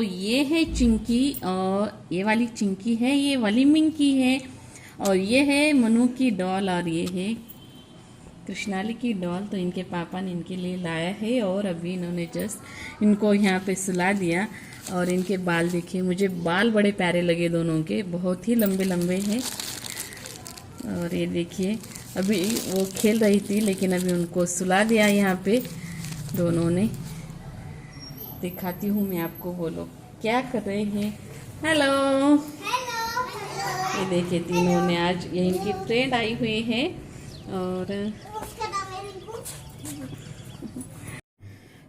तो ये है चिंकी और ये वाली चिंकी है, ये वाली मिंकी है और ये है मनु की डॉल और ये है कृष्णाली की डॉल। तो इनके पापा ने इनके लिए लाया है और अभी इन्होंने जस्ट इनको यहाँ पे सुला दिया। और इनके बाल देखिए, मुझे बाल बड़े प्यारे लगे दोनों के, बहुत ही लंबे लंबे हैं। और ये देखिए अभी वो खेल रही थी लेकिन अभी उनको सुला दिया यहाँ पे दोनों ने। दिखाती हूँ मैं आपको, वो लोग क्या कर रहे हैं। हेलो, ये देखिए तीनों ने, आज ये इनकी फ्रेंड आई हुई है। और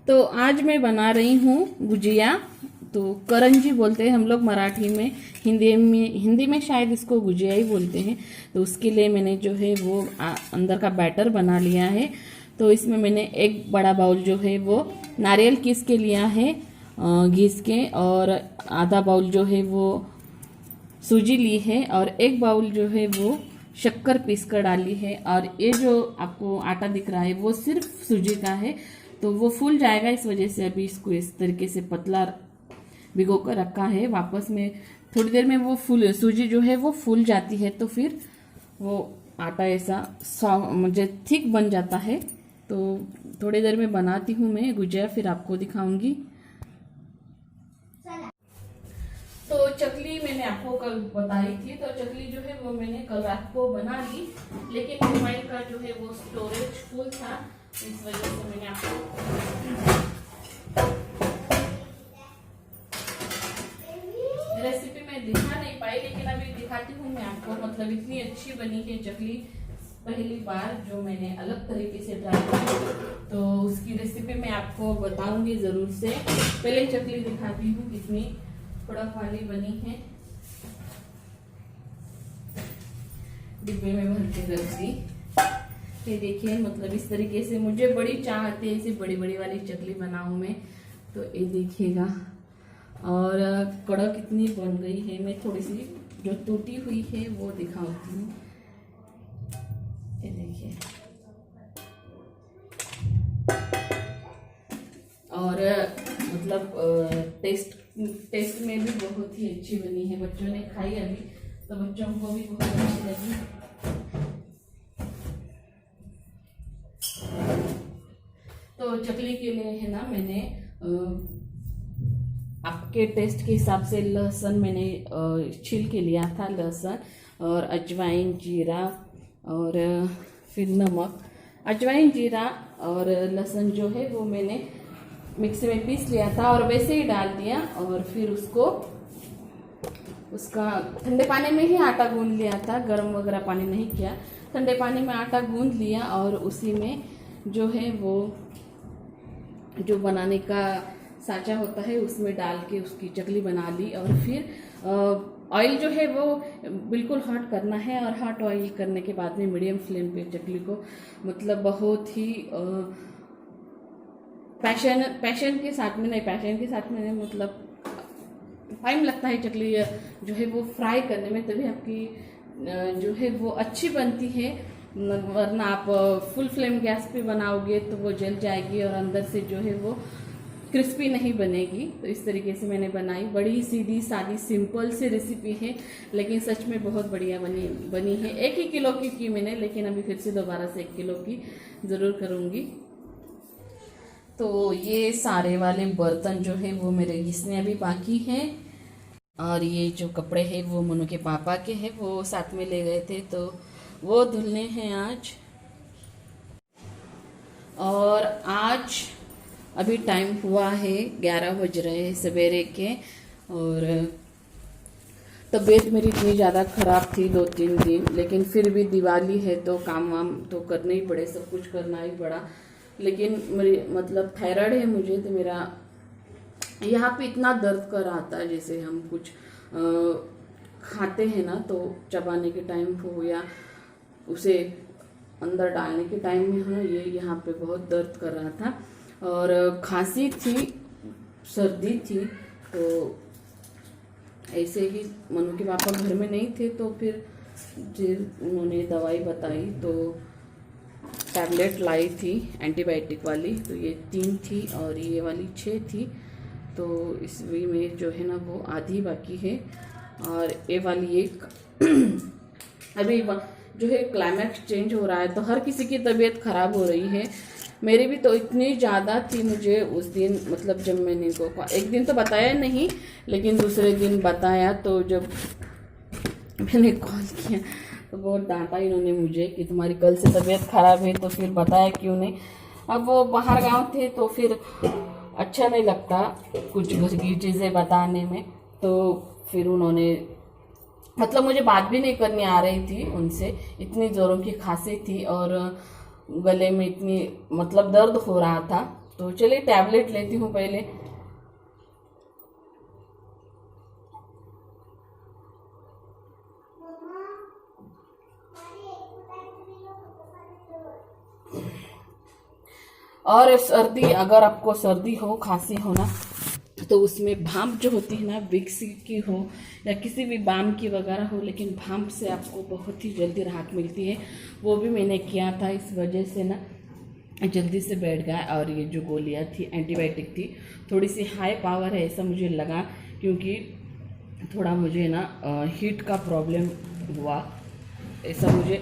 तो आज मैं बना रही हूँ गुजिया, तो करंजी बोलते हैं हम लोग मराठी में, हिंदी में शायद इसको गुजिया ही बोलते हैं। तो उसके लिए मैंने जो है वो अंदर का बैटर बना लिया है। तो इसमें मैंने एक बड़ा बाउल जो है वो नारियल कीस के लिया है घिस के, और आधा बाउल जो है वो सूजी ली है, और एक बाउल जो है वो शक्कर पीस कर डाली है। और ये जो आपको आटा दिख रहा है वो सिर्फ सूजी का है, तो वो फूल जाएगा, इस वजह से अभी इसको इस तरीके से पतला भिगो कर रखा है। वापस में थोड़ी देर में वो सूजी जो है वो फूल जाती है, तो फिर वो आटा ऐसा मुझे थिक बन जाता है। तो थोड़ी देर में बनाती हूँ मैं गुजिया, फिर आपको दिखाऊंगी। तो चकली मैंने आपको कल बताई थी, तो चकली जो है वो मैंने कल रात को बना ली, लेकिन मोबाइल का जो है वो स्टोरेज फुल था, इस वजह से मैंने आपको रेसिपी में दिखा नहीं पाई, लेकिन अभी दिखाती हूँ मैं आपको। मतलब इतनी अच्छी बनी है चकली, पहली बार जो मैंने अलग तरीके से ट्राई की, तो उसकी रेसिपी मैं आपको बताऊंगी जरूर से। पहले चकली दिखाती हूँ कितनी कड़क वाली बनी है। डिब्बे में भर के रख दी। ये देखिए, मतलब इस तरीके से मुझे बड़ी चाह आती है, ऐसी बड़ी बड़ी वाली चकली बनाऊं मैं। तो ये देखिएगा, और कड़क कितनी बन गई है। मैं थोड़ी सी जो टूटी हुई है वो दिखाती हूँ। ये देखिए, और मतलब टेस्ट में भी बहुत ही अच्छी बनी है। बच्चों ने खाई अभी, तो बच्चों को भी बहुत अच्छी लगी। तो चकली के लिए है ना, मैंने आपके टेस्ट के हिसाब से लहसुन मैंने छील के लिया था, लहसुन और अजवाइन, जीरा और फिर नमक। अजवाइन, जीरा और लहसुन जो है वो मैंने मिक्सी में पीस लिया था और वैसे ही डाल दिया, और फिर उसका ठंडे पानी में ही आटा गूंद लिया था, गर्म वगैरह पानी नहीं किया। ठंडे पानी में आटा गूंद लिया और उसी में जो है वो जो बनाने का साँचा होता है उसमें डाल के उसकी चकली बना ली। और फिर ऑयल जो है वो बिल्कुल हॉट करना है, और हॉट ऑयल करने के बाद में मीडियम फ्लेम पे चकली को, मतलब बहुत ही पैशन के साथ में मतलब टाइम लगता है चकली जो है वो फ्राई करने में, तभी आपकी जो है वो अच्छी बनती है। वरना आप फुल फ्लेम गैस पे बनाओगे तो वो जल जाएगी और अंदर से जो है वो क्रिस्पी नहीं बनेगी। तो इस तरीके से मैंने बनाई। बड़ी सीधी सादी सिंपल सी रेसिपी है, लेकिन सच में बहुत बढ़िया बनी है। 1 ही किलो की मैंने, लेकिन अभी फिर से दोबारा से 1 किलो की ज़रूर करूँगी। तो ये सारे वाले बर्तन जो है वो मेरे घिसने अभी बाकी हैं, और ये जो कपड़े हैं वो मनु के पापा के हैं, वो साथ में ले गए थे, तो वो धुलने हैं आज। और आज अभी टाइम हुआ है 11 बज रहे हैं सवेरे के, और तबीयत मेरी इतनी ज़्यादा ख़राब थी 2-3 दिन, लेकिन फिर भी दिवाली है तो काम वाम तो करने ही पड़े, सब कुछ करना ही पड़ा। लेकिन मेरी मतलब थायराइड है मुझे, तो मेरा यहाँ पे इतना दर्द कर रहा था, जैसे हम कुछ खाते हैं ना तो चबाने के टाइम हो या उसे अंदर डालने के टाइम में हो, ये यहाँ पे बहुत दर्द कर रहा था। और खांसी थी, सर्दी थी, तो ऐसे ही मनु के पापा घर में नहीं थे, तो फिर उन्होंने दवाई बताई, तो टैबलेट लाई थी एंटीबायोटिक वाली, तो ये 3 थी और ये वाली 6 थी। तो इसमें में जो है ना वो आधी बाकी है। और ये वाली एक अभी जो है क्लाइमेट चेंज हो रहा है तो हर किसी की तबीयत ख़राब हो रही है। मेरी भी तो इतनी ज़्यादा थी, मुझे उस दिन मतलब जब मैंने इनको एक दिन तो बताया नहीं, लेकिन दूसरे दिन बताया तो जब मैंने कॉल किया तो बहुत डांटा इन्होंने मुझे कि तुम्हारी कल से तबीयत ख़राब है, तो फिर बताया क्यों नहीं। अब वो बाहर गांव थे तो फिर अच्छा नहीं लगता कुछ घर की चीज़ें बताने में, तो फिर उन्होंने मतलब मुझे बात भी नहीं करनी आ रही थी उनसे, इतनी ज़ोरों की खांसी थी और गले में इतनी मतलब दर्द हो रहा था। तो चलिए टैबलेट लेती हूँ पहले। और सर्दी, अगर आपको सर्दी हो, खांसी हो ना, तो उसमें भाप जो होती है ना, विक्स की हो या किसी भी बाम की वगैरह हो, लेकिन भाप से आपको बहुत ही जल्दी राहत मिलती है। वो भी मैंने किया था, इस वजह से ना जल्दी से बैठ गया। और ये जो गोलियां थी एंटीबायोटिक थी, थोड़ी सी हाई पावर है ऐसा मुझे लगा, क्योंकि थोड़ा मुझे ना हीट का प्रॉब्लम हुआ, ऐसा मुझे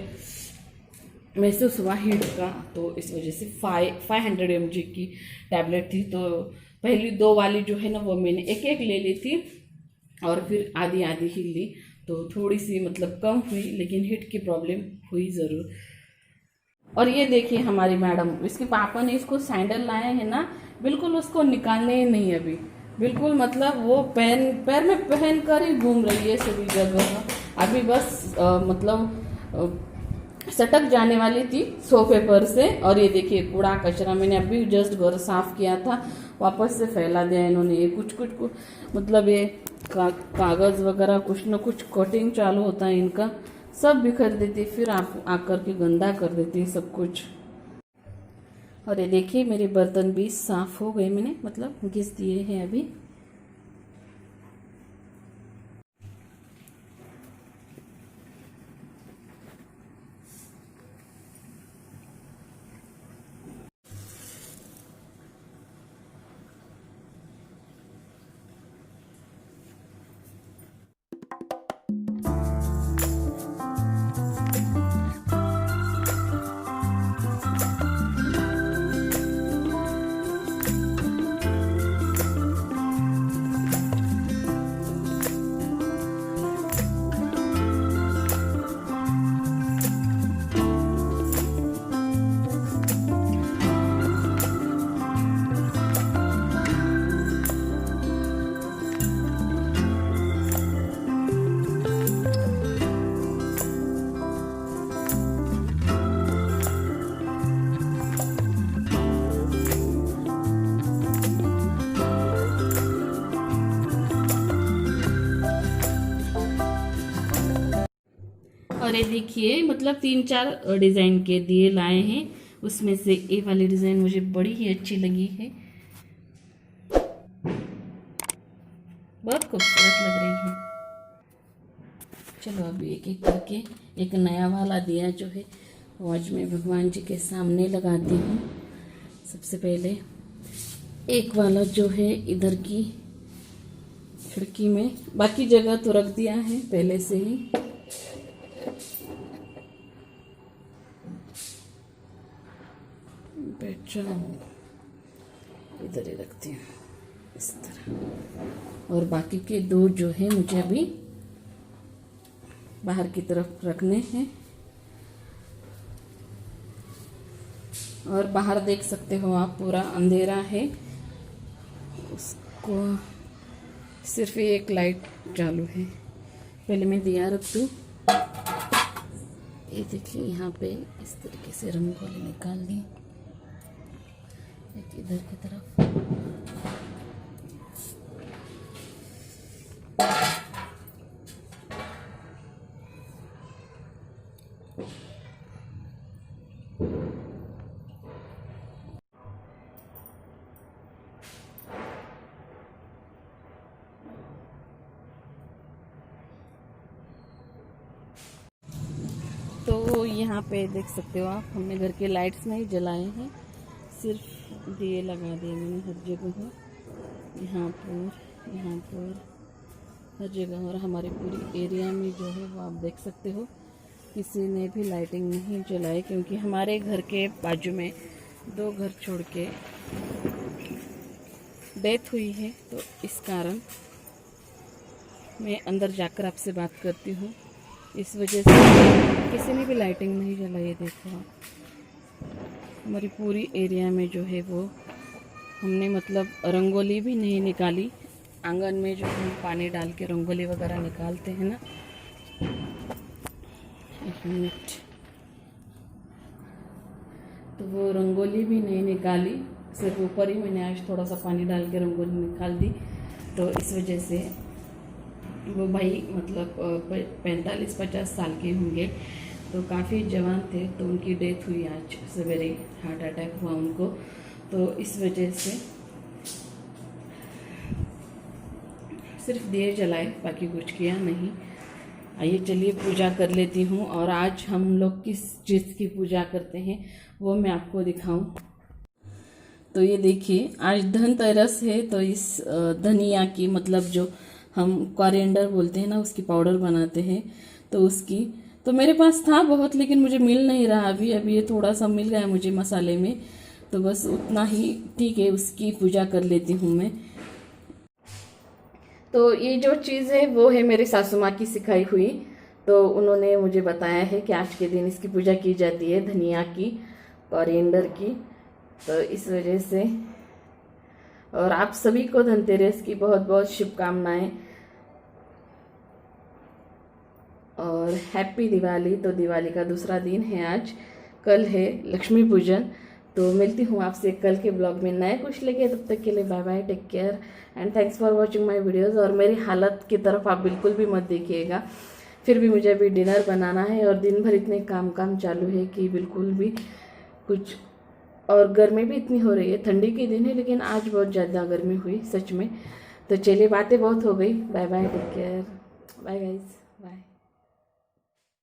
महसूस हुआ हीट का। तो इस वजह से 500 mg की टैबलेट थी। तो पहली 2 वाली जो है ना वो मैंने एक एक ले ली थी और फिर आधी आधी ही ली, तो थोड़ी सी मतलब कम हुई, लेकिन हीट की प्रॉब्लम हुई ज़रूर। और ये देखिए हमारी मैडम, इसके पापा ने इसको सैंडल लाए हैं ना, बिल्कुल उसको निकालने ही नहीं अभी, बिल्कुल मतलब वो पैर में पहन कर ही घूम रही है सभी जगह। अभी बस मतलब सटक जाने वाली थी सोफे पर से। और ये देखिए कूड़ा कचरा मैंने अभी जस्ट घर साफ किया था, वापस से फैला दिया इन्होंने। ये कुछ मतलब ये कागज़ वगैरह कुछ न कुछ कटिंग चालू होता है इनका, सब बिखर देती, फिर आप आकर के गंदा कर देती सब कुछ। और ये देखिए मेरे बर्तन भी साफ हो गए, मैंने मतलब घिस दिए हैं अभी। और ये देखिए मतलब 3-4 डिज़ाइन के दिए लाए हैं, उसमें से ये वाली डिज़ाइन मुझे बड़ी ही अच्छी लगी है, बहुत खूबसूरत लग रही है। चलो अभी एक एक करके एक नया वाला दिया जो है वो आज मैं भगवान जी के सामने लगाती हूँ। सबसे पहले एक वाला जो है इधर की खिड़की में, बाकी जगह तो रख दिया है पहले से ही। बैठ जाओ, इधर ही रखती हूँ इस तरह। और बाकी के 2 जो है मुझे अभी बाहर की तरफ रखने हैं। और बाहर देख सकते हो आप पूरा अंधेरा है, उसको सिर्फ एक लाइट चालू है। पहले मैं दिया रख दूँ। ये देखिए यहाँ पे इस तरीके से रंगोली निकाल ली, एक इधर की तरफ। तो यहाँ पे देख सकते हो आप, हमने घर के लाइट्स नहीं जलाए हैं, सिर्फ दिए लगा दिए मैंने हर जगह। यहाँ पर हर जगह, और हमारे पूरी एरिया में जो है वो आप देख सकते हो किसी ने भी लाइटिंग नहीं जलाई, क्योंकि हमारे घर के बाजू में 2 घर छोड़ के डेथ हुई है। तो इस कारण मैं अंदर जाकर आपसे बात करती हूँ। इस वजह से किसी ने भी लाइटिंग नहीं जलाई। देखो आप, हमारी पूरी एरिया में जो है वो हमने मतलब रंगोली भी नहीं निकाली। आंगन में जो हम पानी डाल के रंगोली वगैरह निकालते हैं ना, 1 मिनट, तो वो रंगोली भी नहीं निकाली, सिर्फ ऊपर ही मैंने आज थोड़ा सा पानी डाल के रंगोली निकाल दी। तो इस वजह से वो भाई मतलब 45-50 साल के होंगे, तो काफ़ी जवान थे। तो उनकी डेथ हुई आज सवेरे, हार्ट अटैक हुआ उनको। तो इस वजह से सिर्फ दिए जलाए, बाकी कुछ किया नहीं। आइए चलिए पूजा कर लेती हूँ, और आज हम लोग किस चीज़ की पूजा करते हैं वो मैं आपको दिखाऊं। तो ये देखिए, आज धनतेरस है, तो इस धनिया की मतलब जो हम कोरिएंडर बोलते हैं ना, उसकी पाउडर बनाते हैं। तो उसकी तो मेरे पास था बहुत, लेकिन मुझे मिल नहीं रहा अभी ये थोड़ा सा मिल गया मुझे मसाले में, तो बस उतना ही ठीक है, उसकी पूजा कर लेती हूँ मैं। तो ये जो चीज़ है वो है मेरी सासू माँ की सिखाई हुई। तो उन्होंने मुझे बताया है कि आज के दिन इसकी पूजा की जाती है, धनिया की, कोरिएंडर की। तो इस वजह से, और आप सभी को धनतेरस की बहुत बहुत शुभकामनाएं, और हैप्पी दिवाली। तो दिवाली का दूसरा दिन है आज, कल है लक्ष्मी पूजन। तो मिलती हूँ आपसे कल के ब्लॉग में नए कुछ लेके। तब तक के लिए bye bye, take care and thanks for watching my videos. और मेरी हालत की तरफ आप बिल्कुल भी मत देखिएगा, फिर भी मुझे अभी डिनर बनाना है, और दिन भर इतने काम चालू है कि बिल्कुल भी कुछ, और गर्मी भी इतनी हो रही है। ठंडी के दिन है लेकिन आज बहुत ज़्यादा गर्मी हुई सच में। तो चलिए, बातें बहुत हो गई। Bye bye, take care, bye guys.